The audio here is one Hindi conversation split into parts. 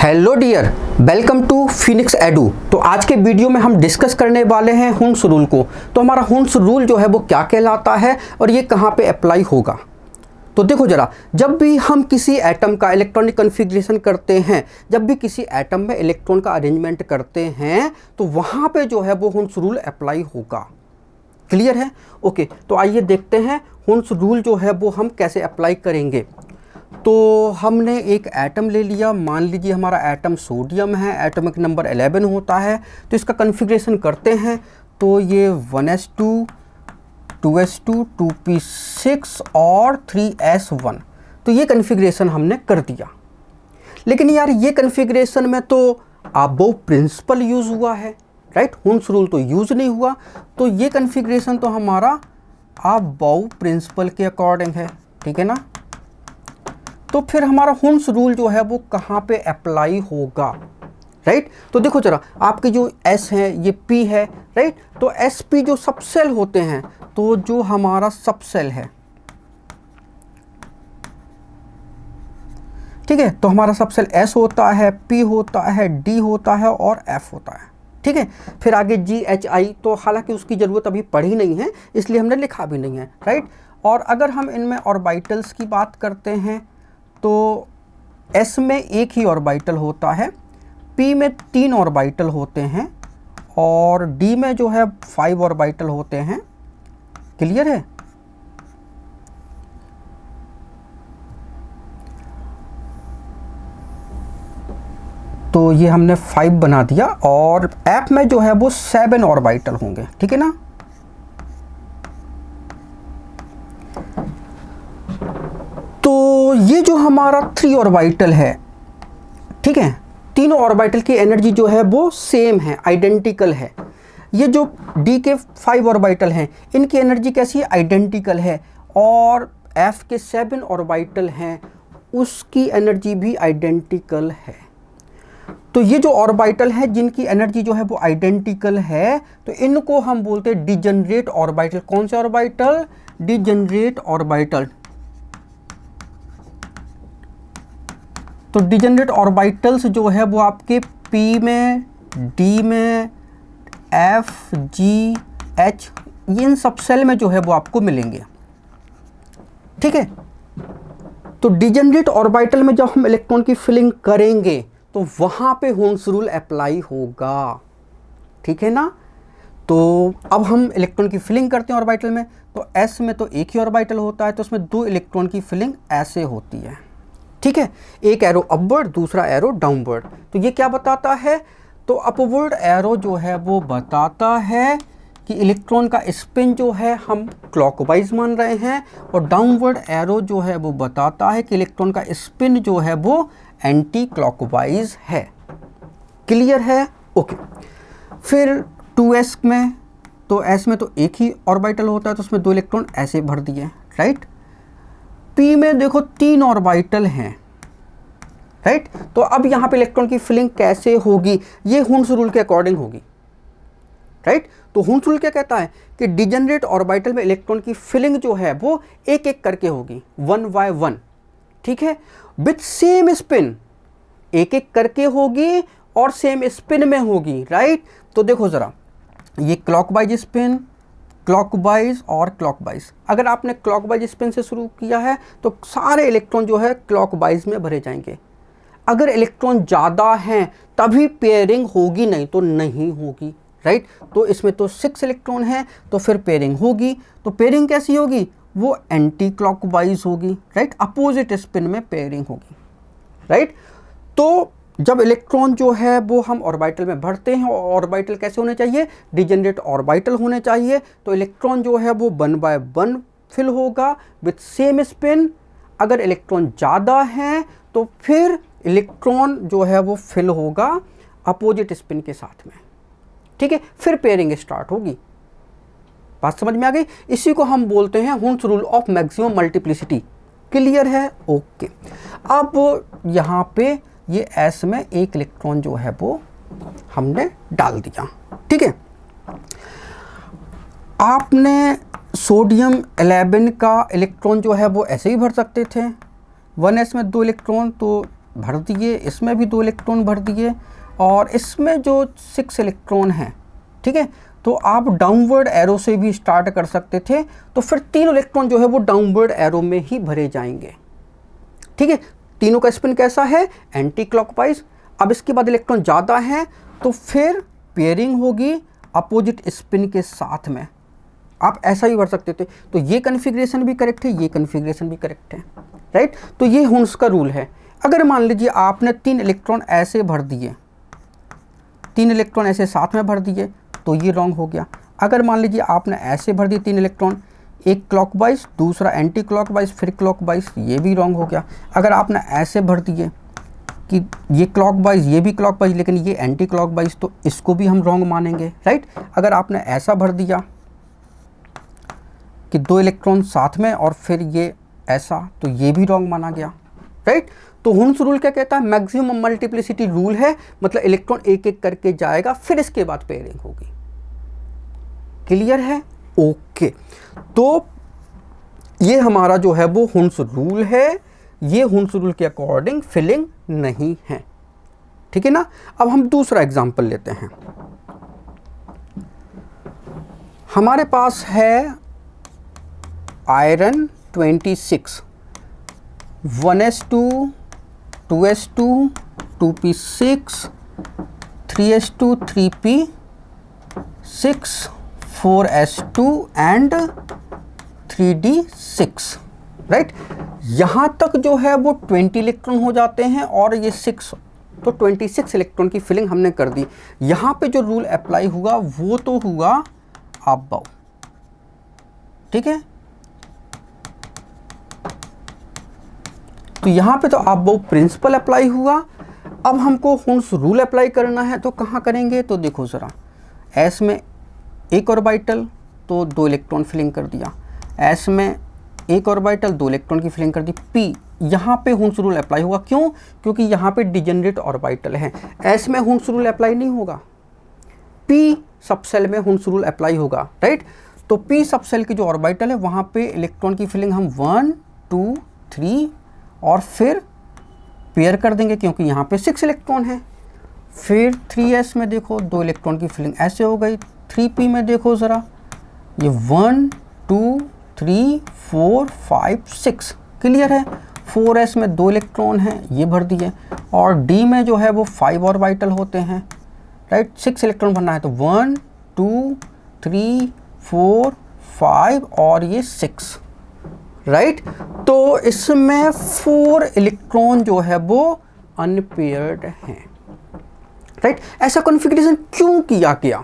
Hello dear, welcome to Phoenix Edu. तो आज के वीडियो में हम डिस्कस करने वाले हैं हुंस रूल को। तो हमारा हुंस रूल जो है वो क्या कहलाता है और ये कहाँ पे अप्लाई होगा। तो देखो जरा, जब भी हम किसी एटम का इलेक्ट्रॉनिक कन्फिग्रेशन करते हैं, जब भी किसी एटम में इलेक्ट्रॉन का अरेंजमेंट करते हैं, तो वहाँ पे जो है वो हुंस रूल अप्लाई होगा। क्लियर है? ओके, तो आइए देखते हैं हुंस रूल जो है वो हम कैसे अप्लाई करेंगे। तो हमने एक एटम ले लिया, मान लीजिए हमारा एटम सोडियम है, एटॉमिक नंबर 11 होता है। तो इसका कन्फिग्रेशन करते हैं, तो ये 1s2 2s2 2p6 और 3s1। तो ये कन्फिग्रेशन हमने कर दिया। लेकिन यार ये कन्फिग्रेशन में तो अबोव प्रिंसिपल यूज़ हुआ है, राइट? हुंस रूल तो यूज़ नहीं हुआ। तो ये कन्फिग्रेशन तो हमारा अबोव प्रिंसिपल के अकॉर्डिंग है, ठीक है ना? तो फिर हमारा हुंस रूल जो है वो कहाँ पे अप्लाई होगा, राइट? तो देखो जरा, आपके जो S है ये P है, राइट? तो SP जो सब सेल होते हैं, तो जो हमारा सब सेल है, ठीक है, तो हमारा सब सेल S होता है, P होता है, D होता है और F होता है, ठीक है। फिर आगे GHI, तो हालांकि उसकी ज़रूरत अभी पड़ी नहीं है, इसलिए हमने लिखा भी नहीं है, राइट? और अगर हम इनमें ऑर्बिटल्स की बात करते हैं, तो S में एक ही ऑर्बिटल होता है, P में 3 ऑर्बिटल होते हैं और D में जो है 5 ऑर्बिटल होते हैं। क्लियर है? तो ये हमने 5 बना दिया और F में जो है वो 7 ऑर्बिटल होंगे, ठीक है ना? तो ये जो हमारा 3 ऑर्बिटल है, ठीक है, तीनों ऑर्बिटल की एनर्जी जो है वो सेम है, आइडेंटिकल है। ये जो D के 5 ऑर्बिटल हैं, इनकी एनर्जी कैसी है? आइडेंटिकल है। और F के 7 ऑर्बिटल हैं, उसकी एनर्जी भी आइडेंटिकल है। तो ये जो ऑर्बिटल है जिनकी एनर्जी जो है वो आइडेंटिकल है, तो इनको हम बोलते हैं डिजेनरेट ऑर्बिटल। कौन से ऑर्बिटल? Degenerate orbital. तो डिजेनरेट ऑर्बिटल्स जो है वो आपके P में, D में, F, G, H, इन सब सेल में जो है वो आपको मिलेंगे, ठीक है। तो डिजेनरेट ऑर्बिटल में जब हम इलेक्ट्रॉन की फिलिंग करेंगे तो वहाँ पे हुंस रूल अप्लाई होगा, ठीक है ना? तो अब हम इलेक्ट्रॉन की फिलिंग करते हैं ऑर्बिटल में, तो S में तो एक ही ऑर्बिटल होता है, तो उसमें 2 इलेक्ट्रॉन की फिलिंग ऐसे होती है, ठीक है। एक एरो अपवर्ड, दूसरा एरो डाउनवर्ड। तो ये क्या बताता है? तो अपवर्ड एरो जो है वो बताता है कि इलेक्ट्रॉन का स्पिन जो है हम क्लॉकवाइज मान रहे हैं, और डाउनवर्ड एरो जो है वो बताता है कि इलेक्ट्रॉन का स्पिन जो है वो एंटी क्लॉकवाइज है। क्लियर है? ओके। फिर 2s में, तो S में तो एक ही ऑर्बिटल होता है, तो उसमें 2 इलेक्ट्रॉन ऐसे भर दिए, राइट? P में देखो 3 ऑर्बिटल हैं, राइट? तो अब यहाँ पे इलेक्ट्रॉन की फिलिंग कैसे होगी? ये हुंस रूल के अकॉर्डिंग होगी, राइट? तो हुंस रूल क्या कहता है कि डिजेनरेट ऑर्बिटल में इलेक्ट्रॉन की फिलिंग जो है वो एक एक करके होगी, 1 by 1, ठीक है, विथ सेम स्पिन। एक एक करके होगी और सेम स्पिन में होगी, राइट? तो देखो जरा, ये क्लॉकवाइज स्पिन, क्लॉकवाइज और क्लॉकवाइज। अगर आपने क्लॉकवाइज स्पिन से शुरू किया है तो सारे इलेक्ट्रॉन जो है क्लॉकवाइज में भरे जाएंगे। अगर इलेक्ट्रॉन ज़्यादा हैं तभी पेयरिंग होगी, नहीं तो नहीं होगी, राइट? तो इसमें तो 6 इलेक्ट्रॉन हैं, तो फिर पेयरिंग होगी। तो पेयरिंग कैसी होगी? वो एंटी क्लॉकवाइज होगी, राइट? अपोजिट स्पिन में पेयरिंग होगी, राइट? तो जब इलेक्ट्रॉन जो है वो हम ऑर्बिटल में भरते हैं, और ऑर्बिटल कैसे होने चाहिए? डिजेनरेट ऑर्बिटल होने चाहिए। तो इलेक्ट्रॉन जो है वो 1 by 1 फिल होगा विथ सेम स्पिन। अगर इलेक्ट्रॉन ज़्यादा हैं तो फिर इलेक्ट्रॉन जो है वो फिल होगा अपोजिट स्पिन के साथ में, ठीक है। फिर पेयरिंग स्टार्ट होगी। बात समझ में आ गई? इसी को हम बोलते हैं हुंस rule of maximum multiplicity. Clear है? ओके। अब यहाँ पे ये S में एक इलेक्ट्रॉन जो है वो हमने डाल दिया, ठीक है। आपने सोडियम 11 का इलेक्ट्रॉन जो है वो ऐसे ही भर सकते थे, 1s में 2 इलेक्ट्रॉन, तो भर दिए, इसमें भी 2 इलेक्ट्रॉन भर दिए, और इसमें जो 6 इलेक्ट्रॉन हैं, ठीक है, तो आप डाउनवर्ड एरो से भी स्टार्ट कर सकते थे, तो फिर 3 इलेक्ट्रॉन जो है वो डाउनवर्ड एरो में ही भरे जाएंगे, ठीक है। तीनों का स्पिन कैसा है, एंटी क्लॉकवाइज। अब इसके बाद इलेक्ट्रॉन ज़्यादा है तो फिर पेयरिंग होगी अपोजिट स्पिन के साथ में, आप ऐसा ही भर सकते थे। तो ये कन्फिग्रेशन भी करेक्ट है, ये कन्फिग्रेशन भी करेक्ट है, राइट। तो ये हुन्स का रूल है। अगर मान लीजिए आपने 3 इलेक्ट्रॉन ऐसे भर दिए, 3 इलेक्ट्रॉन ऐसे साथ में भर दिए, तो ये रॉन्ग हो गया। अगर मान लीजिए आपने ऐसे भर दिए 3 इलेक्ट्रॉन, एक क्लॉकवाइज, दूसरा एंटी क्लॉकवाइज, फिर क्लॉकवाइज, ये भी रॉन्ग हो गया। अगर आपने ऐसे भर दिए कि ये क्लॉकवाइज, ये भी क्लॉकवाइज, लेकिन ये एंटी क्लॉकवाइज, तो इसको भी हम रॉन्ग मानेंगे, राइट। अगर आपने ऐसा भर दिया कि 2 इलेक्ट्रॉन साथ में और फिर ये ऐसा, तो ये भी रॉन्ग माना गया, राइट। तो हुन्स रूल क्या कहता है, मैक्सिमम मल्टीप्लिसिटी रूल है, मतलब इलेक्ट्रॉन एक एक करके जाएगा, फिर इसके बाद पेयरिंग होगी। क्लियर है, ओके। तो ये हमारा जो है वो हुन्स रूल है, ये हुन्स रूल के अकॉर्डिंग फिलिंग नहीं है, ठीक है ना। अब हम दूसरा एग्जांपल लेते हैं। हमारे पास है iron 26, 1s2, 2s2, 2p6, 3s2, 3p6, 4s2 and 3d6, right. यहाँ तक जो है वो 20 इलेक्ट्रॉन हो जाते हैं और ये 6, तो 26 इलेक्ट्रॉन की फिलिंग हमने कर दी। यहाँ पे जो रूल अप्लाई हुआ वो तो हुआ अबव, ठीक है। तो यहाँ पे तो अबव प्रिंसिपल अप्लाई हुआ। अब हमको हुन्स रूल अप्लाई करना है, तो कहाँ करेंगे, तो देखो ज़रा, एस में एक ऑर्बिटल तो 2 इलेक्ट्रॉन फिलिंग कर दिया, एस में एक ऑर्बिटल 2 इलेक्ट्रॉन की फिलिंग कर दी, पी, यहाँ पे हुन्स रूल अप्लाई हुआ। क्यों, क्योंकि यहाँ पे डिजेनरेट ऑर्बिटल है। एस में हुन्स रूल अप्लाई नहीं होगा, पी सबसेल में हुन्स रूल अप्लाई होगा, राइट। तो पी सबसेल की जो ऑर्बिटल है वहाँ पे इलेक्ट्रॉन की फिलिंग हम 1, 2, 3 और फिर पेयर कर देंगे, क्योंकि यहाँ पे 6 इलेक्ट्रॉन है। फिर 3s में देखो 2 इलेक्ट्रॉन की फिलिंग ऐसे हो गई। 3p में देखो ज़रा, ये 1, 2, 3, 4, 5, 6, क्लियर है। 4s में 2 इलेक्ट्रॉन हैं, ये भर दिए। और d में जो है वो 5 ऑर्बिटल होते हैं, राइट। 6 इलेक्ट्रॉन भरना है, तो 1, 2, 3, 4, 5 और ये 6, राइट। तो इसमें 4 इलेक्ट्रॉन जो है वो अनपेयर्ड हैं, राइट। ऐसा कॉन्फ़िगरेशन क्यों किया गया,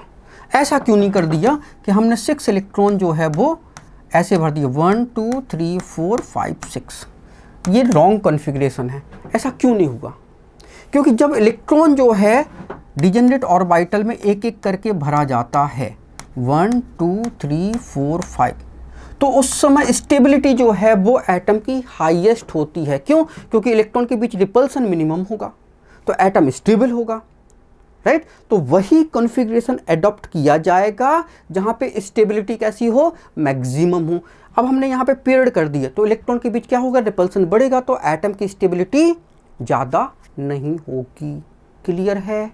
ऐसा क्यों नहीं कर दिया कि हमने 6 इलेक्ट्रॉन जो है वो ऐसे भर दिए, 1, 2, 3, 4, 5, 6, ये रॉन्ग कॉन्फ़िगरेशन है। ऐसा क्यों नहीं हुआ, क्योंकि जब इलेक्ट्रॉन जो है डिजेनरेट ऑर्बिटल में एक एक करके भरा जाता है, 1, 2, 3, 4, 5, तो उस समय स्टेबिलिटी जो है वो एटम की हाईएस्ट होती है। क्यों, क्योंकि इलेक्ट्रॉन के बीच रिपल्सन मिनिमम होगा, तो एटम स्टेबल होगा, राइट। तो वही कॉन्फ़िगरेशन एडॉप्ट किया जाएगा जहाँ पे स्टेबिलिटी कैसी हो, मैक्सिमम हो। अब हमने यहाँ पे पेयर्ड कर दिया, तो इलेक्ट्रॉन के बीच क्या होगा, रिपल्सन बढ़ेगा, तो एटम की स्टेबिलिटी ज़्यादा नहीं होगी। क्लियर है,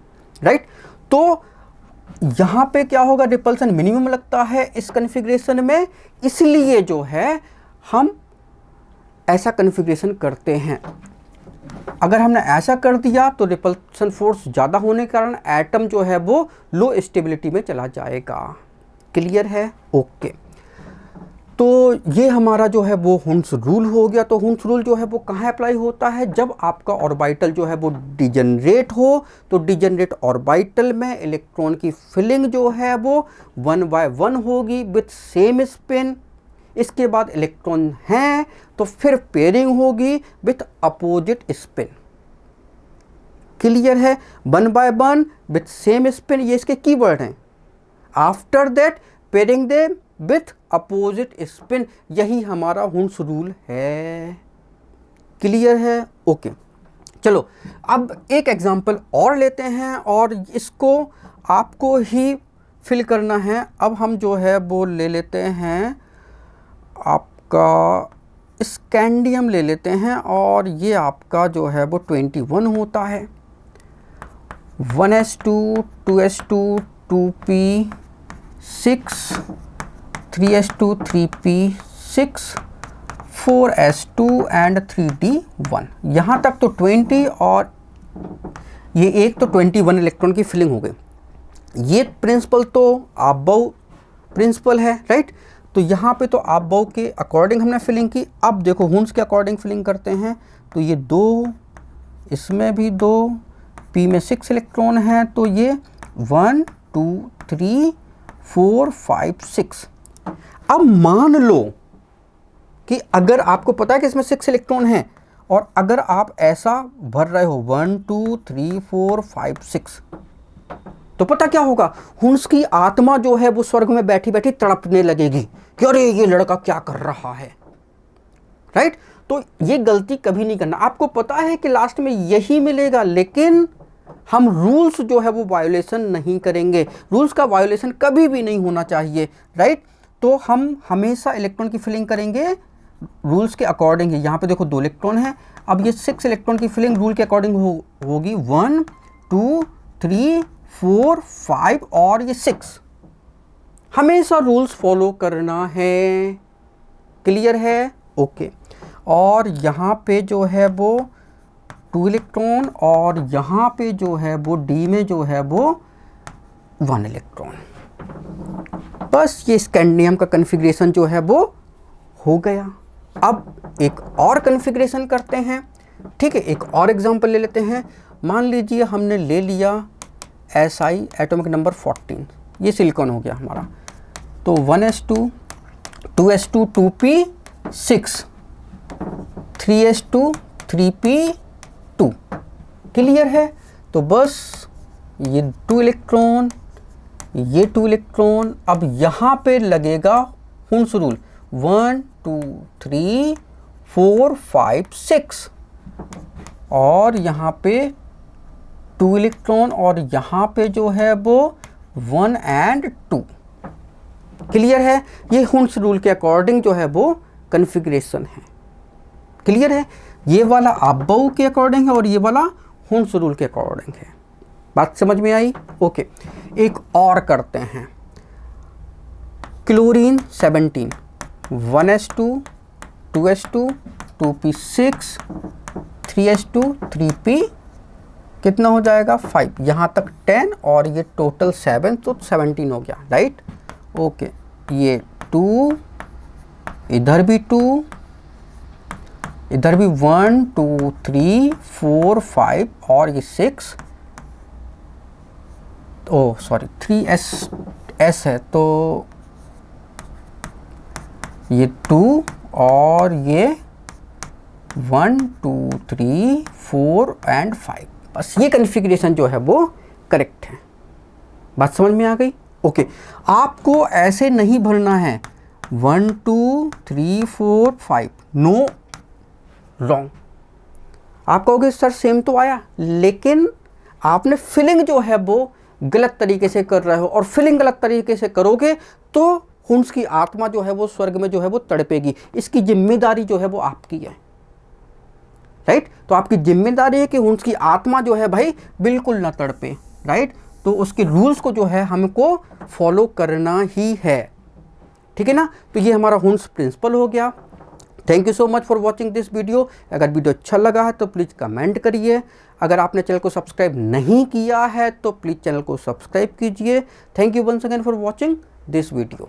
राइट। तो यहाँ पे क्या होगा, रिपल्सन मिनिमम लगता है इस कॉन्फ़िगरेशन में, इसलिए जो है हम ऐसा कॉन्फ़िगरेशन करते हैं। अगर हमने ऐसा कर दिया तो रिपल्सन फोर्स ज़्यादा होने के कारण एटम जो है वो लो स्टेबिलिटी में चला जाएगा। क्लियर है, ओके। तो ये हमारा जो है वो हुन्स रूल हो गया। तो हुन्स रूल जो है वो कहाँ अप्लाई होता है, जब आपका ऑर्बिटल जो है वो डिजेनरेट हो, तो डिजेनरेट ऑर्बिटल में इलेक्ट्रॉन की फिलिंग जो है वो 1 by 1 होगी विथ सेम स्पिन। इसके बाद इलेक्ट्रॉन हैं तो फिर पेयरिंग होगी विथ अपोजिट स्पिन। क्लियर है, 1 by 1 विथ सेम स्पिन, ये इसके कीवर्ड हैं। After that pairing them with opposite spin, यही हमारा हुन्स रूल है। क्लियर है, ओके। चलो अब एक एग्जांपल और लेते हैं और इसको आपको ही फिल करना है। अब हम जो है वो ले लेते हैं आपका स्कैंडियम ले लेते हैं और ये आपका जो है वो 21 होता है। 1s2 2s2 2p6 3s2 3p6 4s2 and 3d1। यहाँ तक तो 20 और ये एक तो 21 इलेक्ट्रॉन की फिलिंग हो गई। ये प्रिंसिपल तो अबव प्रिंसिपल है, राइट। तो यहाँ पे तो अबव के अकॉर्डिंग हमने फिलिंग की। अब देखो हुंस के अकॉर्डिंग फिलिंग करते हैं, तो ये 2, इसमें भी 2, p में 6 इलेक्ट्रॉन हैं, तो ये 1 2 3 4 5 6। अब मान लो कि अगर आपको पता है कि इसमें 6 इलेक्ट्रॉन हैं और अगर आप ऐसा भर रहे हो 1 2 3 4 5 6, तो पता क्या होगा, हुंस की आत्मा जो है वो स्वर्ग में बैठी बैठी तड़पने लगेगी कि अरे ये लड़का क्या कर रहा है, राइट। तो ये गलती कभी नहीं करना। आपको पता है कि लास्ट में यही मिलेगा, लेकिन हम रूल्स जो है वो वायोलेशन नहीं करेंगे। रूल्स का वायोलेशन कभी भी नहीं होना चाहिए, राइट। तो हम हमेशा इलेक्ट्रॉन की फिलिंग करेंगे रूल्स के अकॉर्डिंग ही। यहाँ पे देखो 2 इलेक्ट्रॉन है, अब ये 6 इलेक्ट्रॉन की फिलिंग रूल के अकॉर्डिंग होगी 1 2 3 4 5 और ये 6। हमेशा रूल्स फॉलो करना है, क्लियर है, ओके। और यहाँ पे जो है वो 2 इलेक्ट्रॉन और यहाँ पे जो है वो डी में जो है वो 1 इलेक्ट्रॉन। बस ये स्कैंडियम का कन्फिग्रेशन जो है वो हो गया। अब एक और कन्फिग्रेशन करते हैं, ठीक है। एक और एग्जांपल ले लेते हैं। मान लीजिए हमने ले लिया SI एटॉमिक नंबर 14, ये सिलिकॉन हो गया हमारा। तो 1s2 2s2 2p6 3s2 3p2, clear है। तो बस ये 2 इलेक्ट्रॉन, ये 2 इलेक्ट्रॉन, अब यहाँ पे लगेगा हुंस रूल 1 2 3 4 5 6 और यहाँ पे 2 इलेक्ट्रॉन और यहाँ पे जो है वो 1 एंड 2, क्लियर है। ये हुंस रूल के अकॉर्डिंग जो है वो कन्फिग्रेशन है, क्लियर है। ये वाला अबव के अकॉर्डिंग है और ये वाला हुंस रूल के अकॉर्डिंग है। बात समझ में आई, ओके। एक और करते हैं, chlorine 17 1s2 2s2 2p6 3s2 3p कितना हो जाएगा 5, यहाँ तक 10 और ये टोटल 7, तो 17 हो गया, राइट, ओके। ये 2, इधर भी 2, इधर भी 1 2 3 4 5 और ये 6, ओ सॉरी 3s है, तो ये 2 और ये 1 2 3 4 एंड 5। बस ये कन्फिग्रेशन जो है वो करेक्ट है। बात समझ में आ गई, ओके। आपको ऐसे नहीं भरना है 1 2 3 4 5, नो, रॉन्ग। आप कहोगे सर सेम तो आया, लेकिन आपने फिलिंग जो है वो गलत तरीके से कर रहे हो, और फिलिंग गलत तरीके से करोगे तो हुंस की आत्मा जो है वो स्वर्ग में जो है वो तड़पेगी। इसकी जिम्मेदारी जो है वो आपकी है, राइट। तो आपकी जिम्मेदारी है कि हुंस की आत्मा जो है भाई बिल्कुल ना तड़पे, राइट। तो उसके रूल्स को जो है हमको फॉलो करना ही है, ठीक है ना। तो ये हमारा हुंस प्रिंसिपल हो गया। Thank you so much for watching this video. अगर वीडियो अच्छा लगा है तो प्लीज़ कमेंट करिए। अगर आपने चैनल को सब्सक्राइब नहीं किया है तो प्लीज़ चैनल को सब्सक्राइब कीजिए। Thank you once again for watching this video.